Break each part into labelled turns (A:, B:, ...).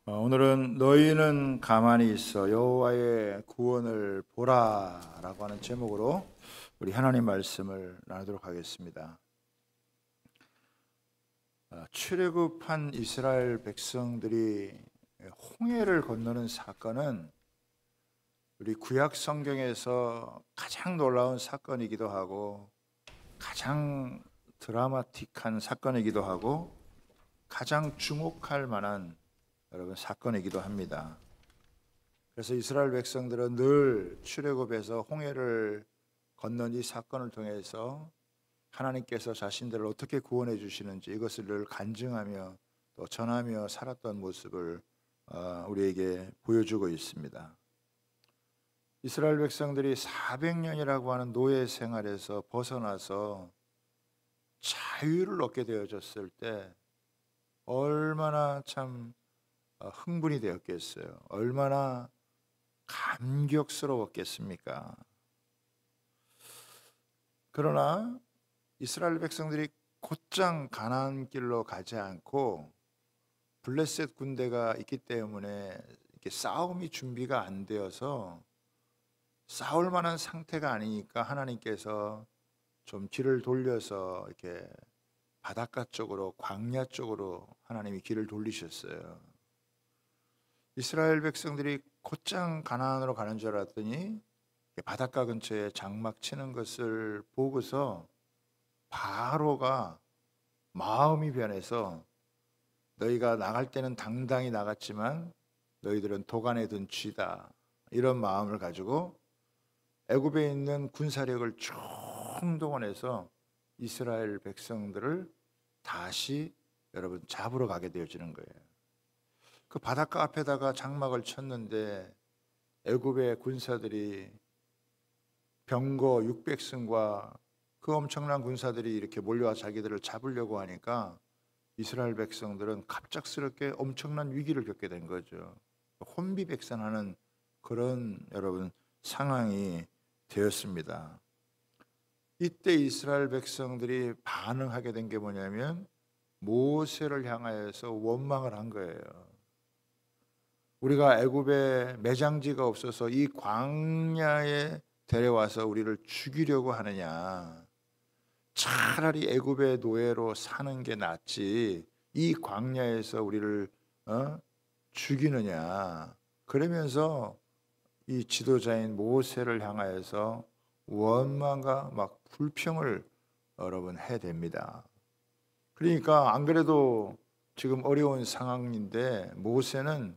A: 오늘은 너희는 가만히 있어 여호와의 구원을 보라라고 하는 제목으로 우리 하나님 말씀을 나누도록 하겠습니다. 출애굽한 이스라엘 백성들이 홍해를 건너는 사건은 우리 구약 성경에서 가장 놀라운 사건이기도 하고 가장 드라마틱한 사건이기도 하고 가장 주목할 만한 사건이기도 합니다. 그래서 이스라엘 백성들은 늘 출애굽에서 홍해를 건넌 이 사건을 통해서 하나님께서 자신들을 어떻게 구원해 주시는지 이것을 늘 간증하며 또 전하며 살았던 모습을 우리에게 보여주고 있습니다. 이스라엘 백성들이 400년이라고 하는 노예 생활에서 벗어나서 자유를 얻게 되어졌을 때 얼마나 참 흥분이 되었겠어요. 얼마나 감격스러웠겠습니까? 그러나 이스라엘 백성들이 곧장 가나안 길로 가지 않고 블레셋 군대가 있기 때문에 이렇게 싸움이 준비가 안 되어서 싸울 만한 상태가 아니니까 하나님께서 좀 길을 돌려서 이렇게 바닷가 쪽으로 광야 쪽으로 하나님이 길을 돌리셨어요. 이스라엘 백성들이 곧장 가나안으로 가는 줄 알았더니 바닷가 근처에 장막 치는 것을 보고서 바로가 마음이 변해서 너희가 나갈 때는 당당히 나갔지만 너희들은 도간에 든 쥐다 이런 마음을 가지고 애굽에 있는 군사력을 총동원해서 이스라엘 백성들을 다시 여러분 잡으러 가게 되어지는 거예요. 그 바닷가 앞에다가 장막을 쳤는데 애굽의 군사들이 병거 600승과 그 엄청난 군사들이 이렇게 몰려와 자기들을 잡으려고 하니까 이스라엘 백성들은 갑작스럽게 엄청난 위기를 겪게 된 거죠. 혼비백산하는 그런 여러분 상황이 되었습니다. 이때 이스라엘 백성들이 반응하게 된 게 뭐냐면 모세를 향하여서 원망을 한 거예요. 우리가 애굽에 매장지가 없어서 이 광야에 데려와서 우리를 죽이려고 하느냐. 차라리 애굽의 노예로 사는 게 낫지 이 광야에서 우리를 죽이느냐. 그러면서 이 지도자인 모세를 향하여서 원망과 막 불평을 여러분 해댑니다. 그러니까 안 그래도 지금 어려운 상황인데 모세는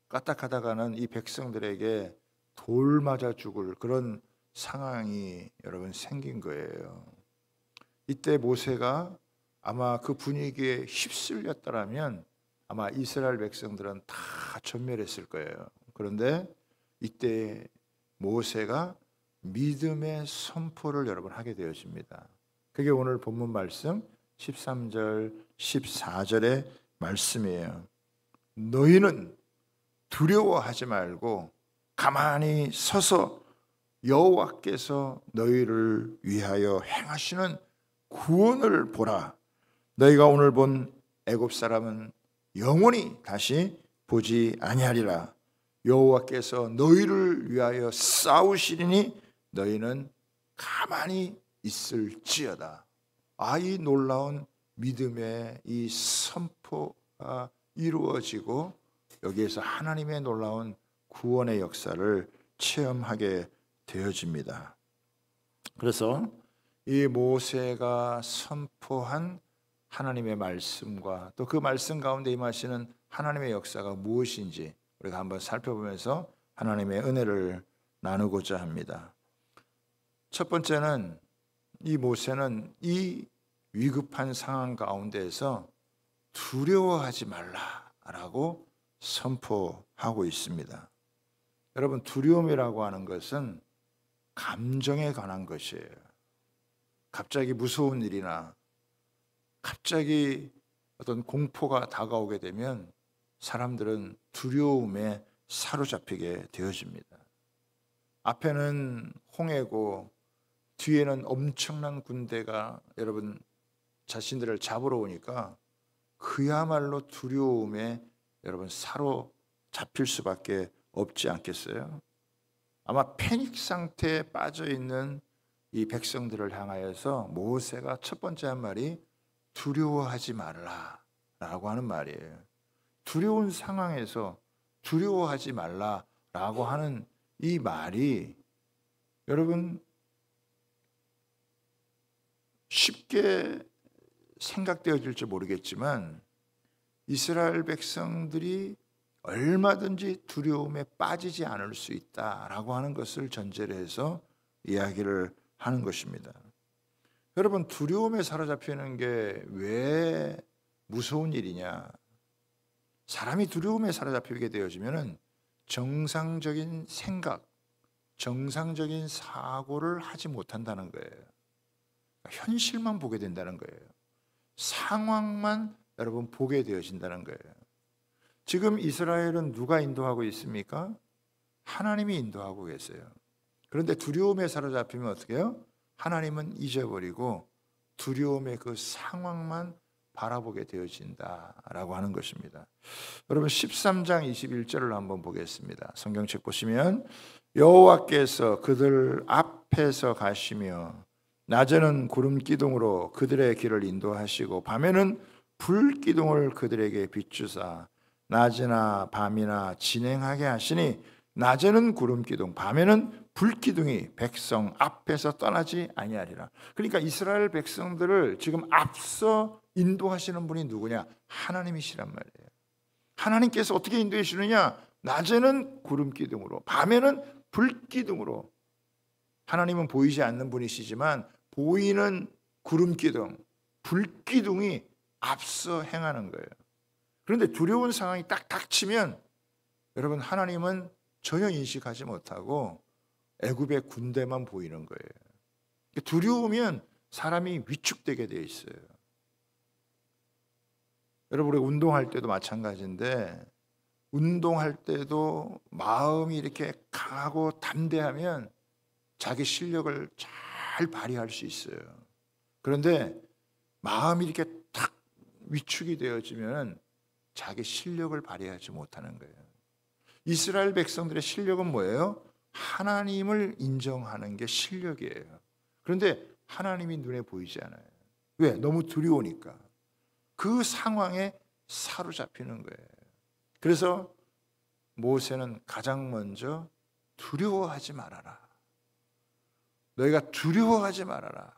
A: 까딱하다가는 이 백성들에게 돌 맞아 죽을 그런 상황이 여러분 생긴 거예요. 이때 모세가 아마 그 분위기에 휩쓸렸더라면 아마 이스라엘 백성들은 다 전멸했을 거예요. 그런데 이때 모세가 믿음의 선포를 여러분 하게 되어집니다. 그게 오늘 본문 말씀 13절 14절의 말씀이에요. 너희는 두려워하지 말고 가만히 서서 여호와께서 너희를 위하여 행하시는 구원을 보라. 너희가 오늘 본 애굽 사람은 영원히 다시 보지 아니하리라. 여호와께서 너희를 위하여 싸우시리니 너희는 가만히 있을지어다. 이 놀라운 믿음의 이 선포가 이루어지고 여기에서 하나님의 놀라운 구원의 역사를 체험하게 되어집니다. 그래서 이 모세가 선포한 하나님의 말씀과 또 그 말씀 가운데 임하시는 하나님의 역사가 무엇인지 우리가 한번 살펴보면서 하나님의 은혜를 나누고자 합니다. 첫 번째는 이 모세는 이 위급한 상황 가운데에서 두려워하지 말라라고 선포하고 있습니다. 여러분, 두려움이라고 하는 것은 감정에 관한 것이에요. 갑자기 무서운 일이나 갑자기 어떤 공포가 다가오게 되면 사람들은 두려움에 사로잡히게 되어집니다. 앞에는 홍해고 뒤에는 엄청난 군대가 여러분 자신들을 잡으러 오니까 그야말로 두려움에 여러분 사로잡힐 수밖에 없지 않겠어요? 아마 패닉 상태에 빠져 있는 이 백성들을 향하여서 모세가 첫 번째 한 말이 두려워하지 말라라고 하는 말이에요. 두려운 상황에서 두려워하지 말라라고 하는 이 말이 여러분 쉽게 생각되어질지 모르겠지만 이스라엘 백성들이 얼마든지 두려움에 빠지지 않을 수 있다라고 하는 것을 전제로 해서 이야기를 하는 것입니다. 여러분 두려움에 사로잡히는 게 왜 무서운 일이냐? 사람이 두려움에 사로잡히게 되어지면은 정상적인 생각, 정상적인 사고를 하지 못한다는 거예요. 현실만 보게 된다는 거예요. 상황만 여러분 보게 되어진다는 거예요. 지금 이스라엘은 누가 인도하고 있습니까? 하나님이 인도하고 계세요. 그런데 두려움에 사로잡히면 어떻게 해요? 하나님은 잊어버리고 두려움의 그 상황만 바라보게 되어진다라고 하는 것입니다. 여러분 13장 21절을 한번 보겠습니다. 성경책 보시면 여호와께서 그들 앞에서 가시며 낮에는 구름 기둥으로 그들의 길을 인도하시고 밤에는 불 기둥을 그들에게 비추사 낮이나 밤이나 진행하게 하시니 낮에는 구름 기둥 밤에는 불 기둥이 백성 앞에서 떠나지 아니하리라. 그러니까 이스라엘 백성들을 지금 앞서 인도하시는 분이 누구냐? 하나님이시란 말이에요. 하나님께서 어떻게 인도해 주느냐? 낮에는 구름 기둥으로 밤에는 불 기둥으로. 하나님은 보이지 않는 분이시지만 보이는 구름 기둥, 불 기둥이 앞서 행하는 거예요. 그런데 두려운 상황이 딱 닥치면 여러분 하나님은 전혀 인식하지 못하고 애굽의 군대만 보이는 거예요. 두려우면 사람이 위축되게 돼 있어요. 여러분 우리 운동할 때도 마찬가지인데 운동할 때도 마음이 이렇게 강하고 담대하면 자기 실력을 잘 발휘할 수 있어요. 그런데 마음이 이렇게 탁 위축이 되어지면 자기 실력을 발휘하지 못하는 거예요. 이스라엘 백성들의 실력은 뭐예요? 하나님을 인정하는 게 실력이에요. 그런데 하나님이 눈에 보이지 않아요. 왜? 너무 두려우니까. 그 상황에 사로잡히는 거예요. 그래서 모세는 가장 먼저 두려워하지 말아라. 너희가 두려워하지 말아라.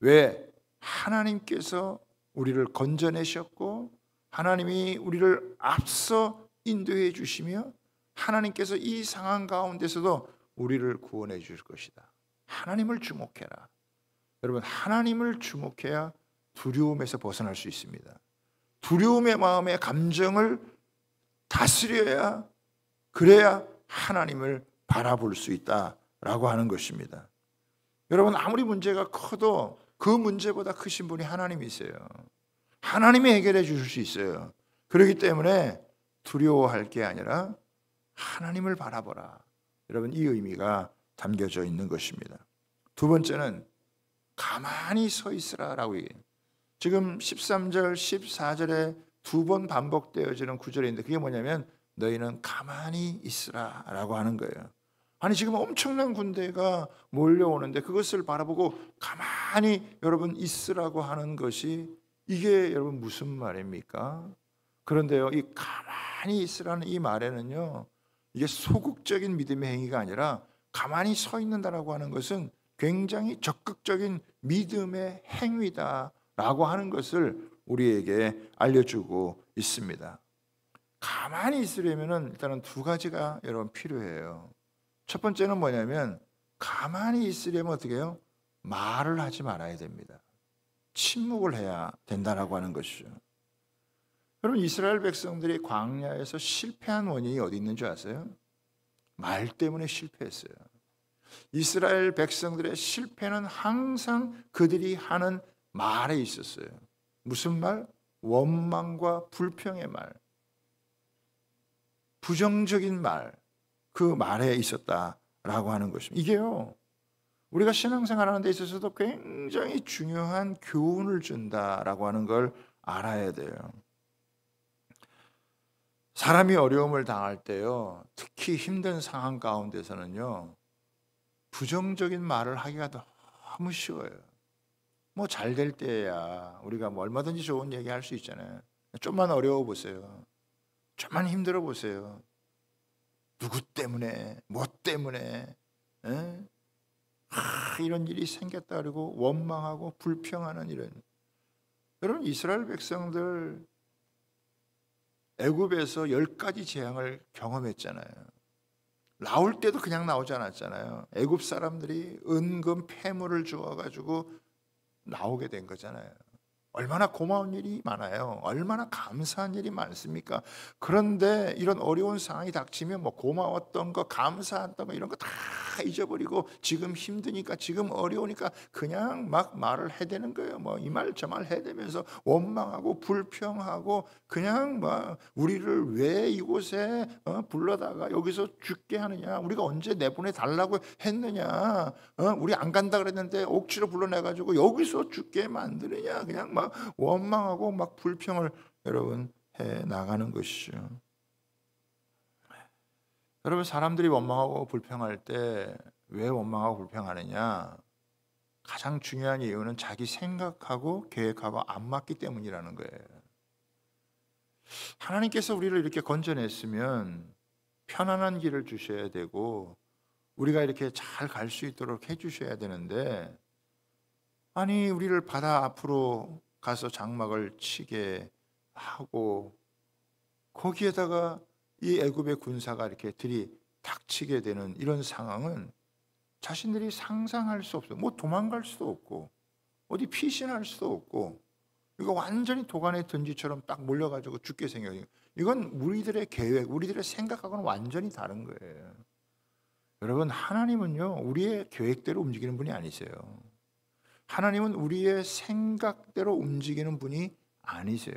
A: 왜? 하나님께서 우리를 건져내셨고 하나님이 우리를 앞서 인도해 주시며 하나님께서 이 상황 가운데서도 우리를 구원해 주실 것이다. 하나님을 주목해라. 여러분 하나님을 주목해야 두려움에서 벗어날 수 있습니다. 두려움의 마음의 감정을 다스려야 그래야 하나님을 바라볼 수 있다라고 하는 것입니다. 여러분 아무리 문제가 커도 그 문제보다 크신 분이 하나님이세요. 하나님이 해결해 주실 수 있어요. 그렇기 때문에 두려워할 게 아니라 하나님을 바라보라. 여러분 이 의미가 담겨져 있는 것입니다. 두 번째는 가만히 서 있으라라고 얘기해요. 지금 13절, 14절에 두 번 반복되어지는 구절이 있는데 그게 뭐냐면 너희는 가만히 있으라라고 하는 거예요. 아니 지금 엄청난 군대가 몰려오는데 그것을 바라보고 가만히 여러분 있으라고 하는 것이 이게 여러분 무슨 말입니까? 그런데요, 이 가만히 있으라는 이 말에는요, 이게 소극적인 믿음의 행위가 아니라 가만히 서 있는다라고 하는 것은 굉장히 적극적인 믿음의 행위다라고 하는 것을 우리에게 알려주고 있습니다. 가만히 있으려면은 일단은 두 가지가 여러분 필요해요. 첫 번째는 뭐냐면 가만히 있으려면 어떻게 해요? 말을 하지 말아야 됩니다. 침묵을 해야 된다라고 하는 것이죠. 여러분 이스라엘 백성들이 광야에서 실패한 원인이 어디 있는 줄 아세요? 말 때문에 실패했어요. 이스라엘 백성들의 실패는 항상 그들이 하는 말에 있었어요. 무슨 말? 원망과 불평의 말, 부정적인 말, 그 말에 있었다라고 하는 것입니다. 이게요, 우리가 신앙생활하는 데 있어서도 굉장히 중요한 교훈을 준다라고 하는 걸 알아야 돼요. 사람이 어려움을 당할 때요, 특히 힘든 상황 가운데서는요, 부정적인 말을 하기가 너무 쉬워요. 뭐 잘 될 때야 우리가 뭐 얼마든지 좋은 얘기 할 수 있잖아요. 좀만 어려워 보세요. 좀만 힘들어 보세요. 누구 때문에, 뭐 때문에, 에? 이런 일이 생겼다 그러고 원망하고 불평하는 이런. 여러분, 이스라엘 백성들 애굽에서 10가지 재앙을 경험했잖아요. 나올 때도 그냥 나오지 않았잖아요. 애굽 사람들이 은금 폐물을 주어가지고 나오게 된 거잖아요. 얼마나 고마운 일이 많아요. 얼마나 감사한 일이 많습니까? 그런데 이런 어려운 상황이 닥치면 뭐 고마웠던 거, 감사했던 거 이런 거 다 잊어버리고 지금 힘드니까, 지금 어려우니까 그냥 막 말을 해대는 거예요. 뭐 이 말 저 말 해대면서 원망하고 불평하고 그냥 막 우리를 왜 이곳에 불러다가 여기서 죽게 하느냐? 우리가 언제 내보내 달라고 했느냐? 우리 안 간다 그랬는데 억지로 불러내가지고 여기서 죽게 만드느냐? 그냥 막 원망하고 막 불평을 여러분 해 나가는 것이죠. 여러분, 사람들이 원망하고 불평할 때 왜 원망하고 불평하느냐? 가장 중요한 이유는 자기 생각하고 계획하고 안 맞기 때문이라는 거예요. 하나님께서 우리를 이렇게 건져냈으면 편안한 길을 주셔야 되고 우리가 이렇게 잘 갈 수 있도록 해주셔야 되는데, 아니 우리를 바다 앞으로 가서 장막을 치게 하고 거기에다가 이 애굽의 군사가 이렇게 들이닥치게 되는 이런 상황은 자신들이 상상할 수 없어요. 뭐 도망갈 수도 없고 어디 피신할 수도 없고, 이거 완전히 도간의 던지처럼 딱 몰려가지고 죽게 생겨요. 이건 우리들의 계획, 우리들의 생각하고는 완전히 다른 거예요. 여러분, 하나님은요 우리의 계획대로 움직이는 분이 아니세요. 하나님은 우리의 생각대로 움직이는 분이 아니세요.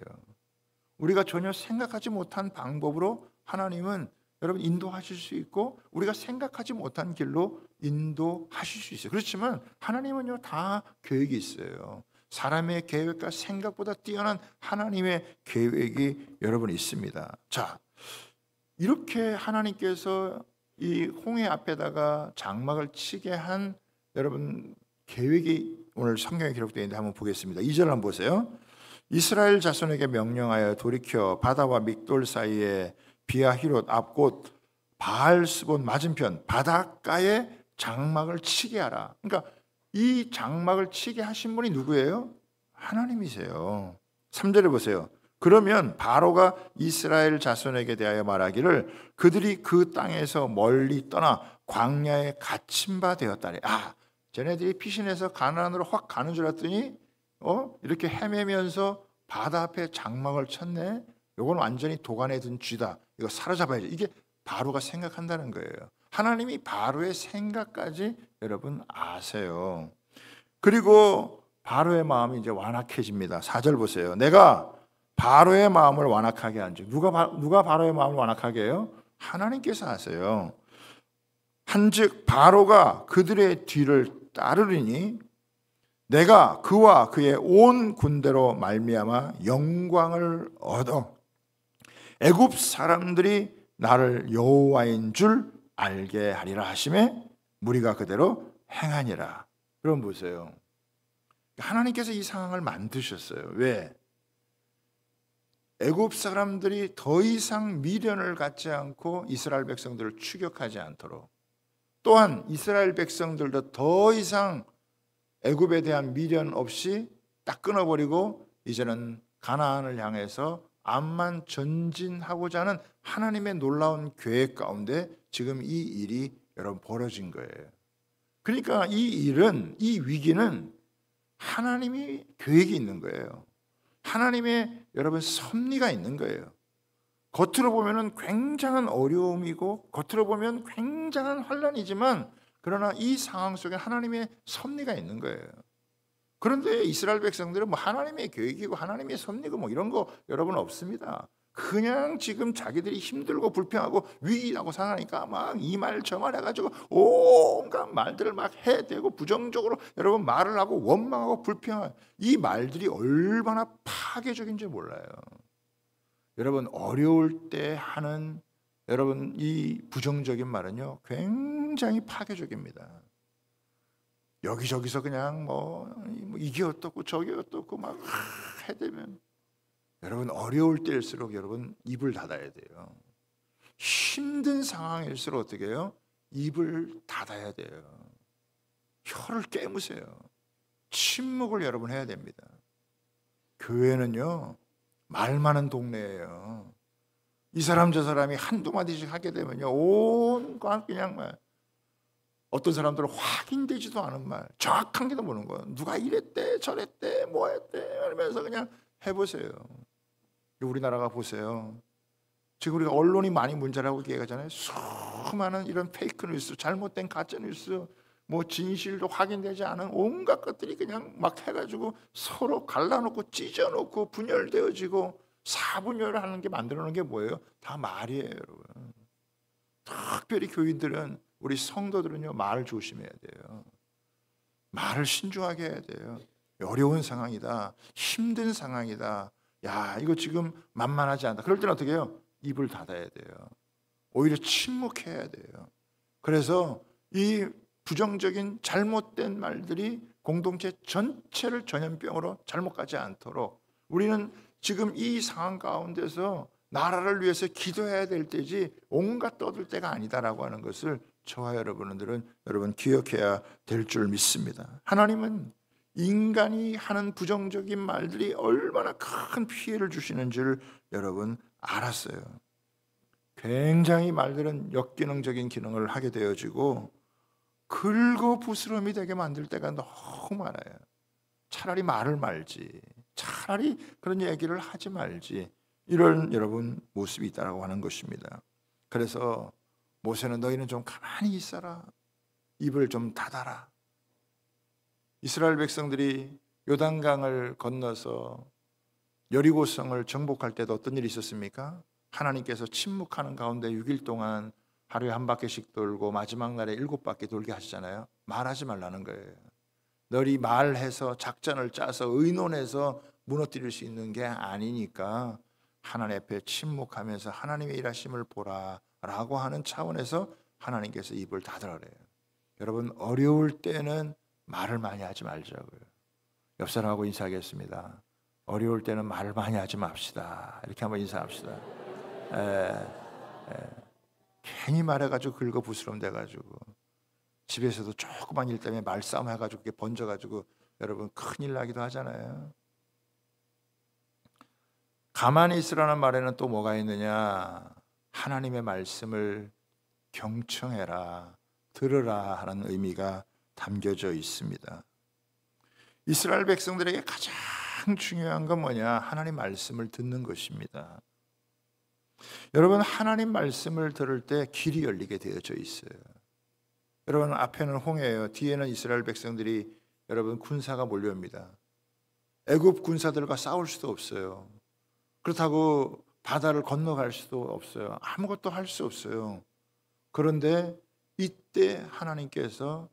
A: 우리가 전혀 생각하지 못한 방법으로 하나님은 여러분 인도하실 수 있고 우리가 생각하지 못한 길로 인도하실 수 있어요. 그렇지만 하나님은요 다 계획이 있어요. 사람의 계획과 생각보다 뛰어난 하나님의 계획이 여러분 있습니다. 자, 이렇게 하나님께서 이 홍해 앞에다가 장막을 치게 한 여러분 계획이 오늘 성경에 기록되어 있는데 한번 보겠습니다. 2절 한번 보세요. 이스라엘 자손에게 명령하여 돌이켜 바다와 믹돌 사이에 비아히롯 앞곳 바알스본 맞은편 바닷가에 장막을 치게 하라. 그러니까 이 장막을 치게 하신 분이 누구예요? 하나님이세요. 3절에 보세요. 그러면 바로가 이스라엘 자손에게 대하여 말하기를 그들이 그 땅에서 멀리 떠나 광야에 갇힌 바 되었다래. 쟤네들이 피신해서 가나안으로 확 가는 줄 알았더니 이렇게 헤매면서 바다 앞에 장막을 쳤네. 이건 완전히 도간에 든 쥐다. 이거 사로잡아야지. 이게 바로가 생각한다는 거예요. 하나님이 바로의 생각까지 여러분 아세요. 그리고 바로의 마음이 이제 완악해집니다. 4절 보세요. 내가 바로의 마음을 완악하게 한 줄. 누가 바로의 마음을 완악하게 해요? 하나님께서 하세요. 한즉 바로가 그들의 뒤를 따르리니 내가 그와 그의 온 군대로 말미암아 영광을 얻어 애굽 사람들이 나를 여호와인 줄 알게 하리라 하심에 무리가 그대로 행하니라. 그럼 보세요. 하나님께서 이 상황을 만드셨어요. 왜? 애굽 사람들이 더 이상 미련을 갖지 않고 이스라엘 백성들을 추격하지 않도록, 또한 이스라엘 백성들도 더 이상 애굽에 대한 미련 없이 딱 끊어버리고 이제는 가나안을 향해서 암만 전진하고자 하는 하나님의 놀라운 계획 가운데 지금 이 일이 여러분 벌어진 거예요. 그러니까 이 일은, 이 위기는 하나님이 계획이 있는 거예요. 하나님의 여러분 섭리가 있는 거예요. 겉으로 보면은 굉장한 어려움이고 겉으로 보면 굉장한 환란이지만, 그러나 이 상황 속에 하나님의 섭리가 있는 거예요. 그런데 이스라엘 백성들은 뭐 하나님의 계획이고 하나님의 섭리고 뭐 이런 거 여러분 없습니다. 그냥 지금 자기들이 힘들고 불평하고 위기라고 생각하니까 막 이 말 저 말 해가지고 온갖 말들을 막 해대고 부정적으로 여러분 말을 하고 원망하고 불평하고, 이 말들이 얼마나 파괴적인지 몰라요. 여러분 어려울 때 하는 여러분 이 부정적인 말은요 굉장히 파괴적입니다. 여기저기서 그냥 뭐 이게 어떻고 저게 어떻고 막 해대면 여러분 어려울 때일수록 여러분 입을 닫아야 돼요. 힘든 상황일수록 어떻게 해요? 입을 닫아야 돼요. 혀를 깨무세요. 침묵을 여러분 해야 됩니다. 교회는요 말 많은 동네예요. 이 사람 저 사람이 한두 마디씩 하게 되면요 온갖 그냥 말, 어떤 사람들은 확인되지도 않은 말, 정확한 게도 모르는 거예요. 누가 이랬대 저랬대 뭐 했대 이러면서 그냥 해보세요. 우리나라가 보세요. 지금 우리가 언론이 많이 문제라고 얘기하잖아요. 수많은 이런 페이크 뉴스, 잘못된 가짜 뉴스, 뭐 진실도 확인되지 않은 온갖 것들이 그냥 막 해가지고 서로 갈라놓고 찢어놓고 분열되어지고 사분열하는 게 만들어놓은 게 뭐예요? 다 말이에요, 여러분. 특별히 교인들은 우리 성도들은요 말을 조심해야 돼요. 말을 신중하게 해야 돼요. 어려운 상황이다, 힘든 상황이다. 야 이거 지금 만만하지 않다. 그럴 때는 어떻게 해요? 입을 닫아야 돼요. 오히려 침묵해야 돼요. 그래서 이 부정적인 잘못된 말들이 공동체 전체를 전염병으로 잘못 가지 않도록 우리는 지금 이 상황 가운데서 나라를 위해서 기도해야 될 때지 온갖 떠들 때가 아니다라고 하는 것을 저와 여러분들은 여러분 기억해야 될 줄 믿습니다. 하나님은 인간이 하는 부정적인 말들이 얼마나 큰 피해를 주시는 줄 여러분 알았어요. 굉장히 말들은 역기능적인 기능을 하게 되어지고 긁어부스럼이 되게 만들 때가 너무 많아요. 차라리 말을 말지, 차라리 그런 얘기를 하지 말지, 이런 여러분 모습이 있다고 하는 것입니다. 그래서 모세는 너희는 좀 가만히 있어라, 입을 좀 닫아라. 이스라엘 백성들이 요단강을 건너서 여리고성을 정복할 때도 어떤 일이 있었습니까? 하나님께서 침묵하는 가운데 6일 동안 하루에 한 바퀴씩 돌고 마지막 날에 7바퀴 돌게 하시잖아요. 말하지 말라는 거예요. 너희 말해서 작전을 짜서 의논해서 무너뜨릴 수 있는 게 아니니까 하나님 앞에 침묵하면서 하나님의 일하심을 보라 라고 하는 차원에서 하나님께서 입을 닫으라래요. 여러분 어려울 때는 말을 많이 하지 말자고요. 옆 사람하고 인사하겠습니다. 어려울 때는 말을 많이 하지 맙시다. 이렇게 한번 인사합시다. 괜히 말해가지고 긁어부스럼 돼가지고 집에서도 조그만 일 때문에 말싸움 해가지고 그게 번져가지고 여러분 큰일 나기도 하잖아요. 가만히 있으라는 말에는 또 뭐가 있느냐? 하나님의 말씀을 경청해라, 들으라 하는 의미가 담겨져 있습니다. 이스라엘 백성들에게 가장 중요한 건 뭐냐? 하나님 말씀을 듣는 것입니다. 여러분 하나님 말씀을 들을 때 길이 열리게 되어져 있어요. 여러분 앞에는 홍해예요. 뒤에는 이스라엘 백성들이 여러분 군사가 몰려옵니다. 애굽 군사들과 싸울 수도 없어요. 그렇다고 바다를 건너갈 수도 없어요. 아무것도 할 수 없어요. 그런데 이때 하나님께서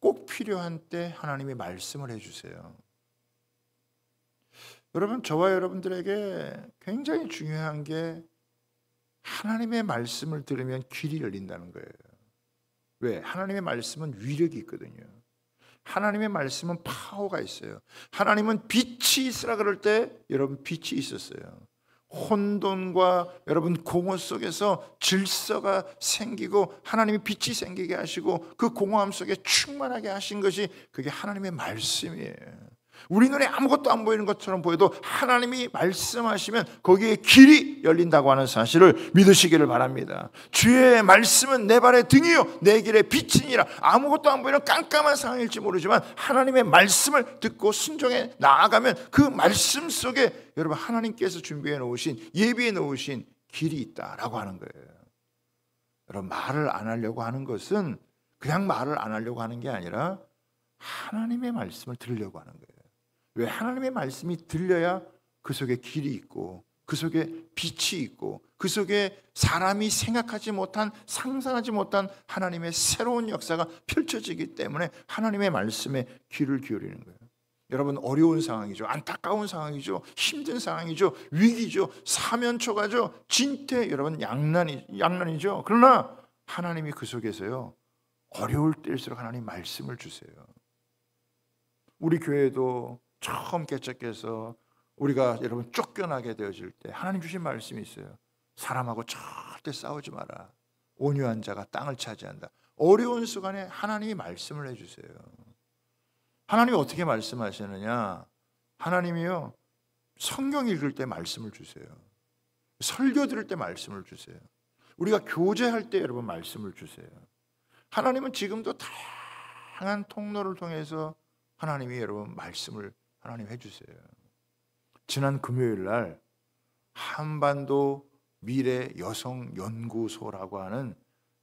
A: 꼭 필요한 때 하나님이 말씀을 해주세요. 여러분 저와 여러분들에게 굉장히 중요한 게 하나님의 말씀을 들으면 길이 열린다는 거예요. 왜? 하나님의 말씀은 위력이 있거든요. 하나님의 말씀은 파워가 있어요. 하나님은 빛이 있으라 그럴 때 여러분 빛이 있었어요. 혼돈과 여러분 공허 속에서 질서가 생기고 하나님이 빛이 생기게 하시고 그 공허함 속에 충만하게 하신 것이 그게 하나님의 말씀이에요. 우리 눈에 아무것도 안 보이는 것처럼 보여도 하나님이 말씀하시면 거기에 길이 열린다고 하는 사실을 믿으시기를 바랍니다. 주의 말씀은 내 발의 등이요 내 길의 빛이니라. 아무것도 안 보이는 깜깜한 상황일지 모르지만 하나님의 말씀을 듣고 순종해 나아가면 그 말씀 속에 여러분 하나님께서 준비해 놓으신 예비해 놓으신 길이 있다라고 하는 거예요. 여러분 말을 안 하려고 하는 것은 그냥 말을 안 하려고 하는 게 아니라 하나님의 말씀을 들으려고 하는 거예요. 왜? 하나님의 말씀이 들려야 그 속에 길이 있고 그 속에 빛이 있고 그 속에 사람이 생각하지 못한 상상하지 못한 하나님의 새로운 역사가 펼쳐지기 때문에 하나님의 말씀에 귀를 기울이는 거예요. 여러분 어려운 상황이죠. 안타까운 상황이죠. 힘든 상황이죠. 위기죠. 사면초가죠. 진퇴 여러분 양난이죠. 그러나 하나님이 그 속에서요. 어려울 때일수록 하나님 말씀을 주세요. 우리 교회도 처음 개척해서 우리가 여러분 쫓겨나게 되어질 때 하나님 주신 말씀이 있어요. 사람하고 절대 싸우지 마라. 온유한 자가 땅을 차지한다. 어려운 순간에 하나님이 말씀을 해주세요. 하나님이 어떻게 말씀하시느냐? 하나님이요 성경 읽을 때 말씀을 주세요. 설교 들을 때 말씀을 주세요. 우리가 교제할 때 여러분 말씀을 주세요. 하나님은 지금도 다양한 통로를 통해서 하나님이 여러분 말씀을 하나님 해주세요. 지난 금요일 날 한반도 미래 여성 연구소라고 하는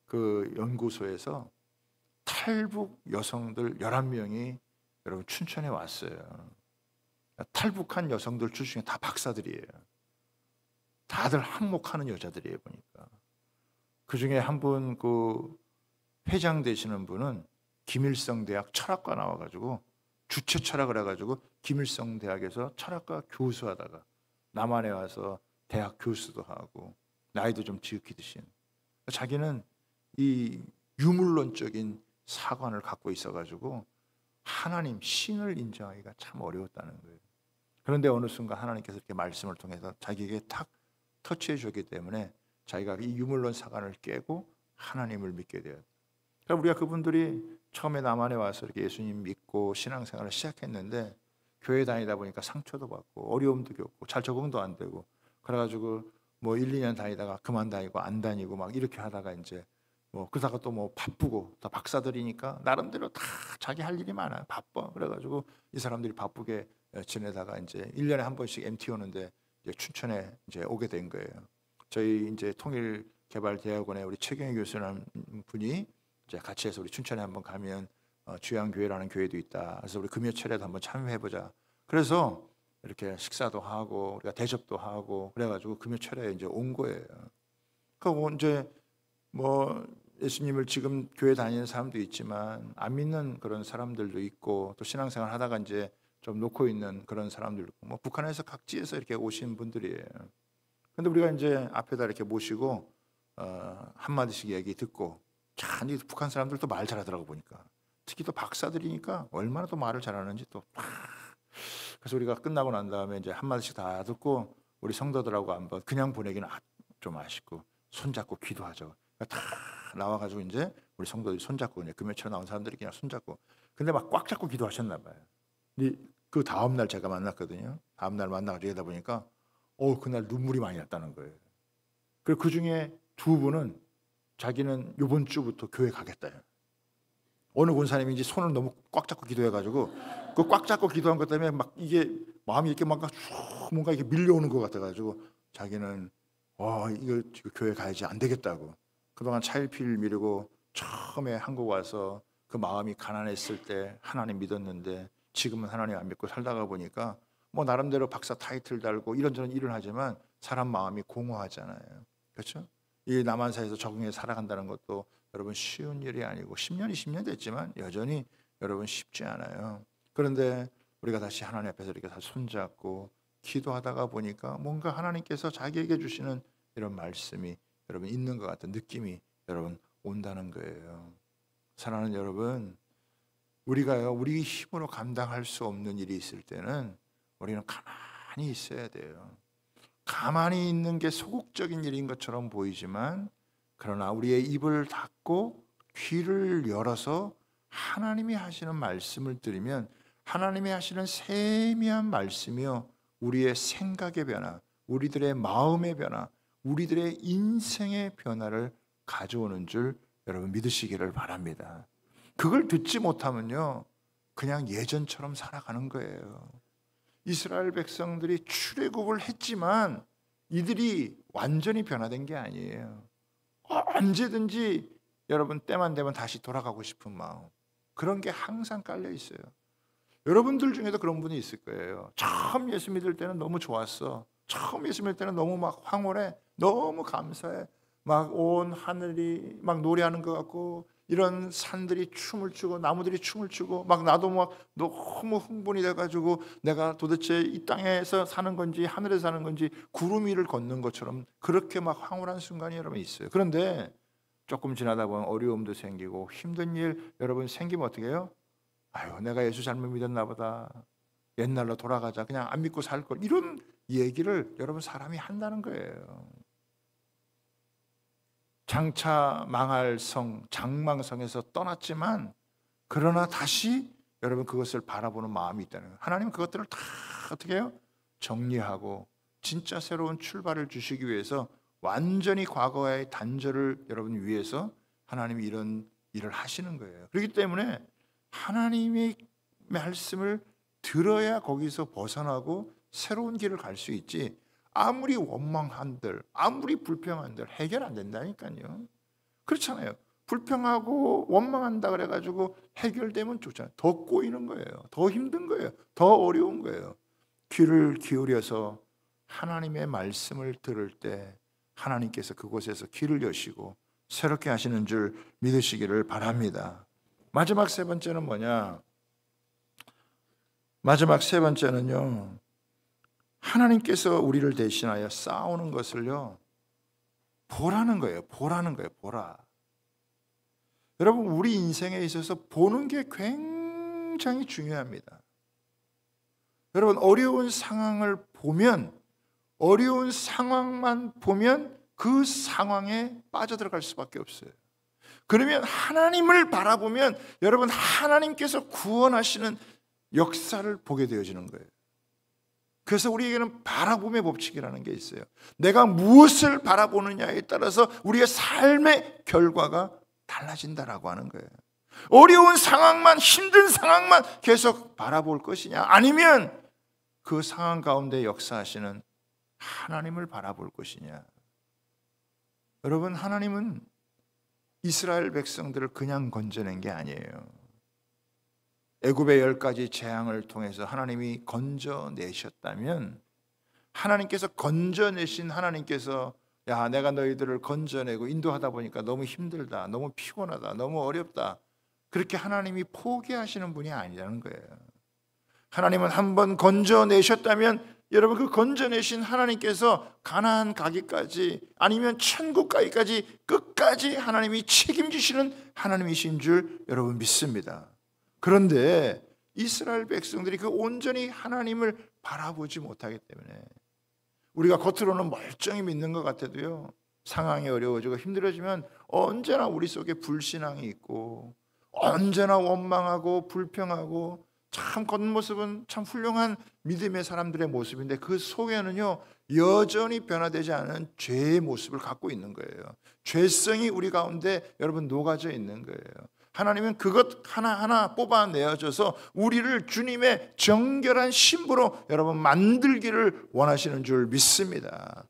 A: 그 연구소에서 탈북 여성들 11명이 여러분 춘천에 왔어요. 탈북한 여성들 중에 다 박사들이에요. 다들 항목하는 여자들이에요 보니까. 그 중에 한 분 그 회장 되시는 분은 김일성 대학 철학과 나와가지고 주체 철학을 해가지고 김일성 대학에서 철학과 교수하다가 남한에 와서 대학 교수도 하고 나이도 좀 지극히 드신 자기는 이 유물론적인 사관을 갖고 있어가지고 하나님 신을 인정하기가 참 어려웠다는 거예요. 그런데 어느 순간 하나님께서 이렇게 말씀을 통해서 자기에게 탁 터치해 주었기 때문에 자기가 이 유물론 사관을 깨고 하나님을 믿게 되었다. 그러니까 우리가 그분들이 처음에 남한에 와서 이렇게 예수님 믿고 신앙생활을 시작했는데 교회 다니다 보니까 상처도 받고 어려움도 겪고 잘 적응도 안 되고 그래가지고 뭐 1, 2년 다니다가 그만 다니고 안 다니고 막 이렇게 하다가 이제 뭐 그러다가 또 뭐 바쁘고 다 박사들이니까 나름대로 다 자기 할 일이 많아요. 바빠. 그래가지고 이 사람들이 바쁘게 지내다가 이제 1년에 한 번씩 MT 오는데 이제 춘천에 이제 오게 된 거예요. 저희 이제 통일개발대학원에 우리 최경희 교수라는 분이 이제 같이 해서 우리 춘천에 한번 가면 주양교회라는 교회도 있다. 그래서 우리 금요철에도 한번 참여해보자. 그래서 이렇게 식사도 하고 우리가 대접도 하고 그래가지고 금요철에 이제 온 거예요. 그리고 이제 뭐 예수님을 지금 교회 다니는 사람도 있지만 안 믿는 그런 사람들도 있고 또 신앙생활 하다가 이제 좀 놓고 있는 그런 사람들도 있고 뭐 북한에서 각지에서 이렇게 오신 분들이에요. 근데 우리가 이제 앞에다 이렇게 모시고 한마디씩 얘기 듣고 참 북한 사람들도 말 잘하더라고 보니까 특히 또 박사들이니까 얼마나 또 말을 잘하는지 또 그래서 우리가 끝나고 난 다음에 이제 한마디씩 다 듣고 우리 성도들하고 한번 그냥 보내기는 좀 아쉽고 손잡고 기도하죠. 다 나와가지고 이제 우리 성도들이 손잡고 이제 금요철에 나온 사람들이 그냥 손잡고 근데 막 꽉 잡고 기도하셨나 봐요. 근데 그 다음 날 제가 만났거든요. 다음 날 만나가지고 하다 보니까 그날 눈물이 많이 났다는 거예요. 그리고 그 중에 두 분은 자기는 이번 주부터 교회 가겠다요. 어느 권사님인지 손을 너무 꽉 잡고 기도해가지고 그 꽉 잡고 기도한 것 때문에 막 이게 마음이 이렇게 뭔가 이렇게 밀려오는 것 같아가지고 자기는 이거 교회 가야지 안 되겠다고 그동안 차일피일 미루고 처음에 한국 와서 그 마음이 가난했을 때 하나님 믿었는데 지금은 하나님 안 믿고 살다가 보니까 뭐 나름대로 박사 타이틀 달고 이런저런 일을 하지만 사람 마음이 공허하잖아요. 그렇죠? 이 남한사에서 적응해 살아간다는 것도 여러분 쉬운 일이 아니고 10년, 20년 됐지만 여전히 여러분 쉽지 않아요. 그런데 우리가 다시 하나님 앞에서 이렇게 다시 손잡고 기도하다가 보니까 뭔가 하나님께서 자기에게 주시는 이런 말씀이 여러분 있는 것 같은 느낌이 여러분 온다는 거예요. 사랑하는 여러분, 우리가요 우리 힘으로 감당할 수 없는 일이 있을 때는 우리는 가만히 있어야 돼요. 가만히 있는 게 소극적인 일인 것처럼 보이지만 그러나 우리의 입을 닫고 귀를 열어서 하나님이 하시는 말씀을 들으면 하나님이 하시는 세미한 말씀이요 우리의 생각의 변화, 우리들의 마음의 변화, 우리들의 인생의 변화를 가져오는 줄 여러분 믿으시기를 바랍니다. 그걸 듣지 못하면요 그냥 예전처럼 살아가는 거예요. 이스라엘 백성들이 출애굽을 했지만 이들이 완전히 변화된 게 아니에요. 언제든지 여러분 때만 되면 다시 돌아가고 싶은 마음 그런 게 항상 깔려 있어요. 여러분들 중에도 그런 분이 있을 거예요. 처음 예수 믿을 때는 너무 좋았어. 처음 예수 믿을 때는 너무 막 황홀해. 너무 감사해. 막 온 하늘이 막 노래하는 것 같고 이런 산들이 춤을 추고 나무들이 춤을 추고 막 나도 막 너무 흥분이 돼가지고 내가 도대체 이 땅에서 사는 건지 하늘에서 사는 건지 구름 위를 걷는 것처럼 그렇게 막 황홀한 순간이 여러분 있어요. 그런데 조금 지나다 보면 어려움도 생기고 힘든 일 여러분 생기면 어떻게 해요? 아유, 내가 예수 잘못 믿었나 보다. 옛날로 돌아가자. 그냥 안 믿고 살 걸. 이런 얘기를 여러분 사람이 한다는 거예요. 장차 망할 성 장망성에서 떠났지만 그러나 다시 여러분 그것을 바라보는 마음이 있다는 거예요. 하나님은 그것들을 다 어떻게 해요? 정리하고 진짜 새로운 출발을 주시기 위해서 완전히 과거의 단절을 여러분 위해서 하나님이 이런 일을 하시는 거예요. 그렇기 때문에 하나님의 말씀을 들어야 거기서 벗어나고 새로운 길을 갈 수 있지, 아무리 원망한들 아무리 불평한들 해결 안 된다니까요. 그렇잖아요. 불평하고 원망한다 그래가지고 해결되면 좋잖아요. 더 꼬이는 거예요. 더 힘든 거예요. 더 어려운 거예요. 귀를 기울여서 하나님의 말씀을 들을 때 하나님께서 그곳에서 길을 여시고 새롭게 하시는 줄 믿으시기를 바랍니다. 마지막 세 번째는 뭐냐? 마지막 세 번째는요, 하나님께서 우리를 대신하여 싸우는 것을요 보라는 거예요. 보라는 거예요. 보라. 여러분, 우리 인생에 있어서 보는 게 굉장히 중요합니다. 여러분, 어려운 상황을 보면, 어려운 상황만 보면 그 상황에 빠져들어갈 수밖에 없어요. 그러면 하나님을 바라보면 여러분, 하나님께서 구원하시는 역사를 보게 되어지는 거예요. 그래서 우리에게는 바라봄의 법칙이라는 게 있어요. 내가 무엇을 바라보느냐에 따라서 우리의 삶의 결과가 달라진다라고 하는 거예요. 어려운 상황만, 힘든 상황만 계속 바라볼 것이냐, 아니면 그 상황 가운데 역사하시는 하나님을 바라볼 것이냐. 여러분, 하나님은 이스라엘 백성들을 그냥 건져낸 게 아니에요. 애굽의 10가지 재앙을 통해서 하나님이 건져내셨다면, 하나님께서 건져내신 하나님께서 야, 내가 너희들을 건져내고 인도하다 보니까 너무 힘들다, 너무 피곤하다, 너무 어렵다, 그렇게 하나님이 포기하시는 분이 아니라는 거예요. 하나님은 한번 건져내셨다면 여러분, 그 건져내신 하나님께서 가나안 가기까지, 아니면 천국 가기까지 끝까지 하나님이 책임지시는 하나님이신 줄 여러분 믿습니다. 그런데 이스라엘 백성들이 그 온전히 하나님을 바라보지 못하기 때문에 우리가 겉으로는 멀쩡히 믿는 것 같아도요, 상황이 어려워지고 힘들어지면 언제나 우리 속에 불신앙이 있고 언제나 원망하고 불평하고, 참 겉모습은 참 훌륭한 믿음의 사람들의 모습인데 그 속에는요 여전히 변화되지 않은 죄의 모습을 갖고 있는 거예요. 죄성이 우리 가운데 여러분 녹아져 있는 거예요. 하나님은 그것 하나하나 뽑아내어져서 우리를 주님의 정결한 신부로 여러분 만들기를 원하시는 줄 믿습니다.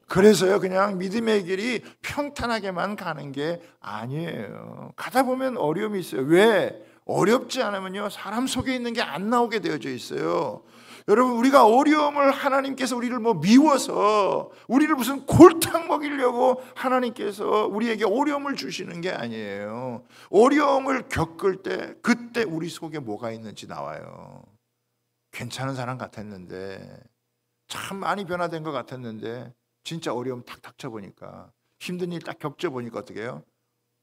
A: 그래서요, 그냥 믿음의 길이 평탄하게만 가는 게 아니에요. 가다 보면 어려움이 있어요. 왜? 어렵지 않으면요 사람 속에 있는 게 안 나오게 되어져 있어요. 여러분, 우리가 어려움을, 하나님께서 우리를 미워서 우리를 무슨 골탕 먹이려고 하나님께서 우리에게 어려움을 주시는 게 아니에요. 어려움을 겪을 때 그때 우리 속에 뭐가 있는지 나와요. 괜찮은 사람 같았는데, 참 많이 변화된 것 같았는데 진짜 어려움 탁 닥쳐보니까, 힘든 일 딱 겪어보니까 어떻게 해요?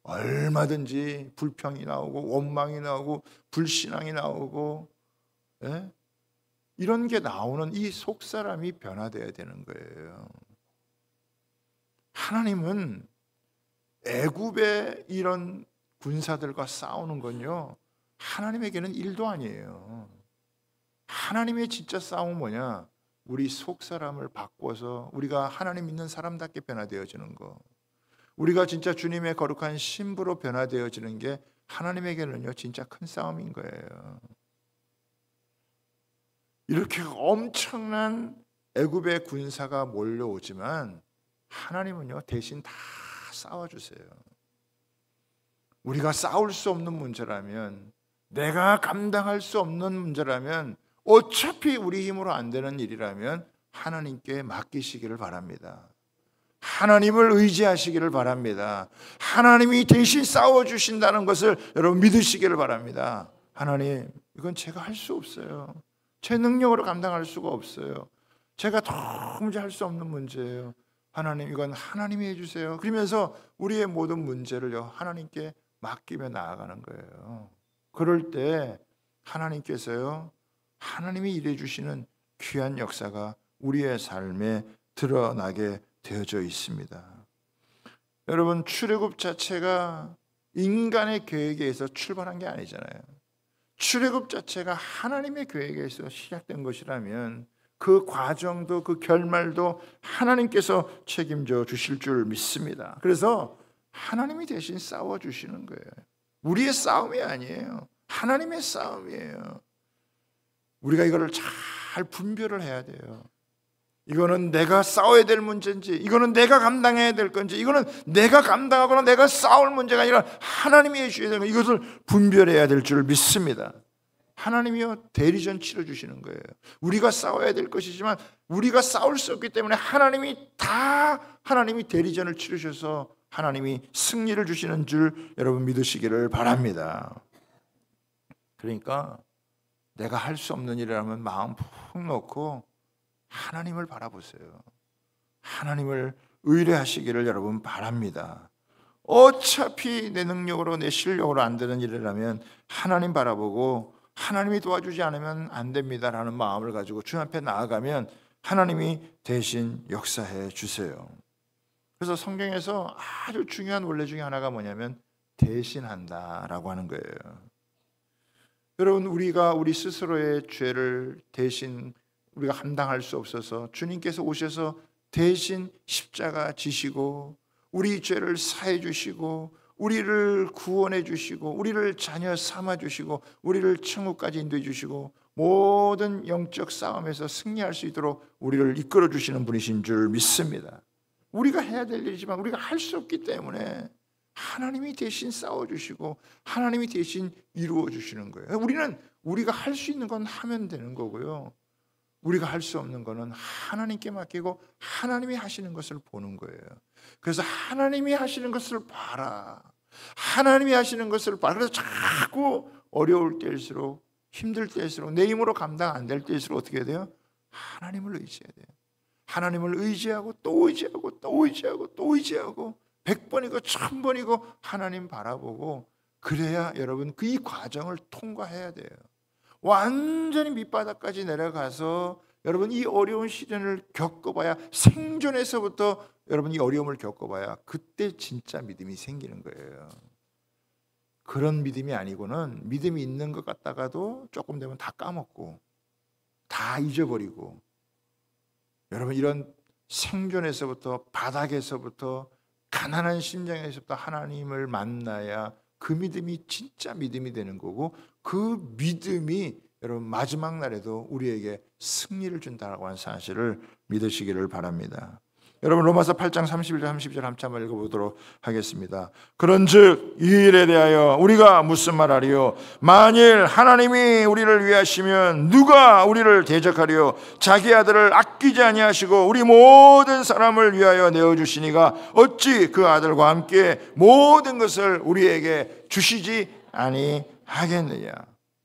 A: 얼마든지 불평이 나오고 원망이 나오고 불신앙이 나오고, 예? 이런 게 나오는 이 속사람이 변화되어야 되는 거예요. 하나님은 애굽의 이런 군사들과 싸우는 건요 하나님에게는 일도 아니에요. 하나님의 진짜 싸움은 뭐냐? 우리 속사람을 바꿔서 우리가 하나님 믿는 사람답게 변화되어지는 거, 우리가 진짜 주님의 거룩한 신부로 변화되어지는 게 하나님에게는요 진짜 큰 싸움인 거예요. 이렇게 엄청난 애굽의 군사가 몰려오지만 하나님은요 대신 다 싸워주세요. 우리가 싸울 수 없는 문제라면, 내가 감당할 수 없는 문제라면, 어차피 우리 힘으로 안 되는 일이라면 하나님께 맡기시기를 바랍니다. 하나님을 의지하시기를 바랍니다. 하나님이 대신 싸워주신다는 것을 여러분 믿으시기를 바랍니다. 하나님, 이건 제가 할 수 없어요. 제 능력으로 감당할 수가 없어요. 제가 도무지 할 수 없는 문제예요. 하나님, 이건 하나님이 해주세요. 그러면서 우리의 모든 문제를요 하나님께 맡기며 나아가는 거예요. 그럴 때 하나님께서요, 하나님이 일해주시는 귀한 역사가 우리의 삶에 드러나게 되어져 있습니다. 여러분, 출애굽 자체가 인간의 계획에 의해서 출발한 게 아니잖아요. 출애굽 자체가 하나님의 계획에 의해서 시작된 것이라면 그 과정도 그 결말도 하나님께서 책임져 주실 줄 믿습니다. 그래서 하나님이 대신 싸워주시는 거예요. 우리의 싸움이 아니에요. 하나님의 싸움이에요. 우리가 이거를 잘 분별을 해야 돼요. 이거는 내가 싸워야 될 문제인지, 이거는 내가 감당해야 될 건지, 이거는 내가 감당하거나 내가 싸울 문제가 아니라 하나님이 해주셔야 되는 거, 이것을 분별해야 될 줄 믿습니다. 하나님이요 대리전 치러주시는 거예요. 우리가 싸워야 될 것이지만 우리가 싸울 수 없기 때문에 하나님이 대리전을 치르셔서 하나님이 승리를 주시는 줄 여러분 믿으시기를 바랍니다. 그러니까 내가 할 수 없는 일이라면 마음 푹 놓고 하나님을 바라보세요. 하나님을 의뢰하시기를 여러분 바랍니다. 어차피 내 능력으로 내 실력으로 안 되는 일이라면 하나님 바라보고 하나님이 도와주지 않으면 안 됩니다라는 마음을 가지고 주님 앞에 나아가면 하나님이 대신 역사해 주세요. 그래서 성경에서 아주 중요한 원리 중에 하나가 뭐냐면 대신한다라고 하는 거예요. 여러분, 우리가 우리 스스로의 죄를 대신 우리가 감당할 수 없어서 주님께서 오셔서 대신 십자가 지시고 우리 죄를 사해 주시고 우리를 구원해 주시고 우리를 자녀 삼아 주시고 우리를 천국까지 인도해 주시고 모든 영적 싸움에서 승리할 수 있도록 우리를 이끌어 주시는 분이신 줄 믿습니다. 우리가 해야 될 일이지만 우리가 할 수 없기 때문에 하나님이 대신 싸워주시고 하나님이 대신 이루어 주시는 거예요. 우리가 할 수 있는 건 하면 되는 거고요, 우리가 할 수 없는 거는 하나님께 맡기고 하나님이 하시는 것을 보는 거예요. 그래서 하나님이 하시는 것을 봐라. 하나님이 하시는 것을 봐라. 그래서 자꾸 어려울 때일수록, 힘들 때일수록, 내 힘으로 감당 안 될 때일수록 어떻게 해야 돼요? 하나님을 의지해야 돼요. 하나님을 의지하고 또 의지하고 또 의지하고 또 의지하고 100번이고 1000번이고 하나님 바라보고, 그래야 여러분 그 이 과정을 통과해야 돼요. 완전히 밑바닥까지 내려가서 여러분 이 어려운 시련을 겪어봐야, 생존에서부터 여러분 이 어려움을 겪어봐야 그때 진짜 믿음이 생기는 거예요. 그런 믿음이 아니고는 믿음이 있는 것 같다가도 조금 되면 다 까먹고 다 잊어버리고, 여러분 이런 생존에서부터, 바닥에서부터, 가난한 심정에서부터 하나님을 만나야 그 믿음이 진짜 믿음이 되는 거고, 그 믿음이 여러분 마지막 날에도 우리에게 승리를 준다라고 하는 사실을 믿으시기를 바랍니다. 여러분 로마서 8장 31절 32절 한번 읽어보도록 하겠습니다. 그런즉 이 일에 대하여 우리가 무슨 말하리요? 만일 하나님이 우리를 위하시면 누가 우리를 대적하리요? 자기 아들을 아끼지 아니하시고 우리 모든 사람을 위하여 내어주시니가 어찌 그 아들과 함께 모든 것을 우리에게 주시지 아니하겠느냐.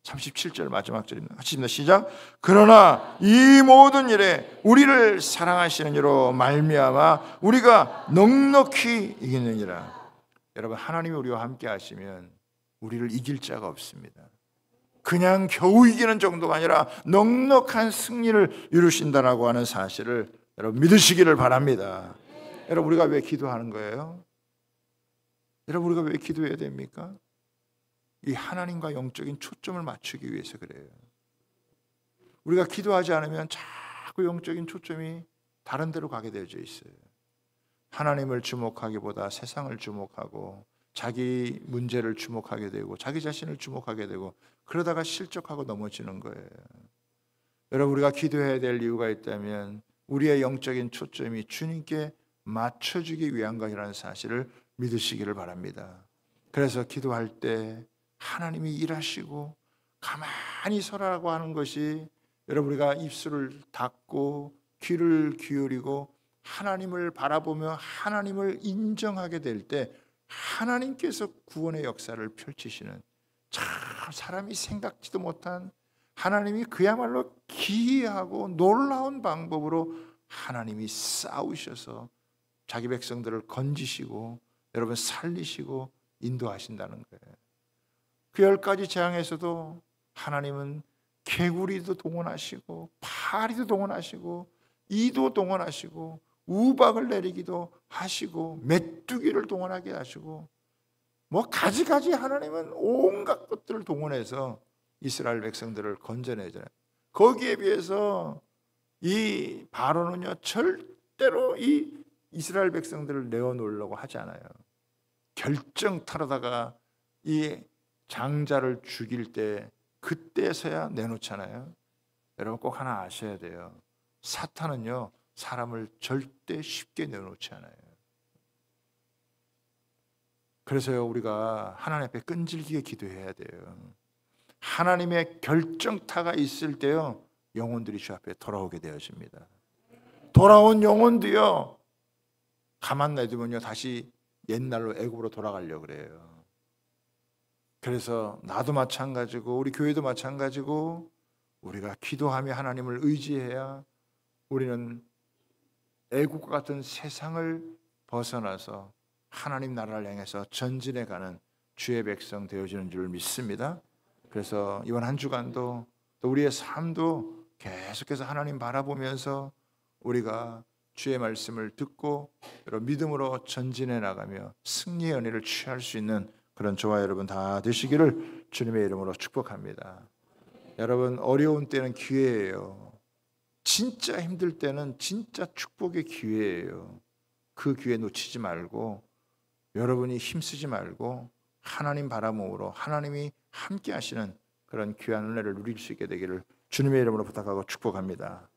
A: 37절 마지막 절입니다. 같이 시작. 그러나 이 모든 일에 우리를 사랑하시는 이로 말미암아 우리가 넉넉히 이기느니라. 여러분, 하나님이 우리와 함께 하시면 우리를 이길 자가 없습니다. 그냥 겨우 이기는 정도가 아니라 넉넉한 승리를 이루신다라고 하는 사실을 여러분 믿으시기를 바랍니다. 여러분, 우리가 왜 기도하는 거예요? 여러분, 우리가 왜 기도해야 됩니까? 이 하나님과 영적인 초점을 맞추기 위해서 그래요. 우리가 기도하지 않으면 자꾸 영적인 초점이 다른 데로 가게 되어져 있어요. 하나님을 주목하기보다 세상을 주목하고 자기 문제를 주목하게 되고 자기 자신을 주목하게 되고, 그러다가 실족하고 넘어지는 거예요. 여러분, 우리가 기도해야 될 이유가 있다면 우리의 영적인 초점이 주님께 맞춰주기 위한 것이라는 사실을 믿으시기를 바랍니다. 그래서 기도할 때 하나님이 일하시고 가만히 서라고 하는 것이, 여러분 우리가 입술을 닫고 귀를 기울이고 하나님을 바라보며 하나님을 인정하게 될 때 하나님께서 구원의 역사를 펼치시는, 참 사람이 생각지도 못한, 하나님이 그야말로 기이하고 놀라운 방법으로 하나님이 싸우셔서 자기 백성들을 건지시고 여러분 살리시고 인도하신다는 거예요. 그 10가지 재앙에서도 하나님은 개구리도 동원하시고 파리도 동원하시고 이도 동원하시고 우박을 내리기도 하시고 메뚜기를 동원하게 하시고 뭐 가지가지 하나님은 온갖 것들을 동원해서 이스라엘 백성들을 건져내잖아요. 거기에 비해서 이 바로는요 절대로 이 이스라엘 백성들을 내어놓으려고 하지 않아요. 결정타로다가 이 장자를 죽일 때 그때서야 내놓잖아요. 여러분 꼭 하나 아셔야 돼요. 사탄은요 사람을 절대 쉽게 내놓지 않아요. 그래서요 우리가 하나님 앞에 끈질기게 기도해야 돼요. 하나님의 결정타가 있을 때요 영혼들이 주 앞에 돌아오게 되어집니다. 돌아온 영혼도요 가만 놔두면요 다시 옛날로 애굽으로 돌아가려고 그래요. 그래서 나도 마찬가지고 우리 교회도 마찬가지고 우리가 기도하며 하나님을 의지해야 우리는 애국과 같은 세상을 벗어나서 하나님 나라를 향해서 전진해가는 주의 백성 되어지는 줄 믿습니다. 그래서 이번 한 주간도 또 우리의 삶도 계속해서 하나님 바라보면서 우리가 주의 말씀을 듣고 믿음으로 전진해 나가며 승리의 은혜를 취할 수 있는 그런 저와 여러분 다 되시기를 주님의 이름으로 축복합니다. 여러분 어려운 때는 기회예요. 진짜 힘들 때는 진짜 축복의 기회예요. 그 기회 놓치지 말고 여러분이 힘쓰지 말고 하나님 바라봄으로 하나님이 함께 하시는 그런 귀한 은혜를 누릴 수 있게 되기를 주님의 이름으로 부탁하고 축복합니다.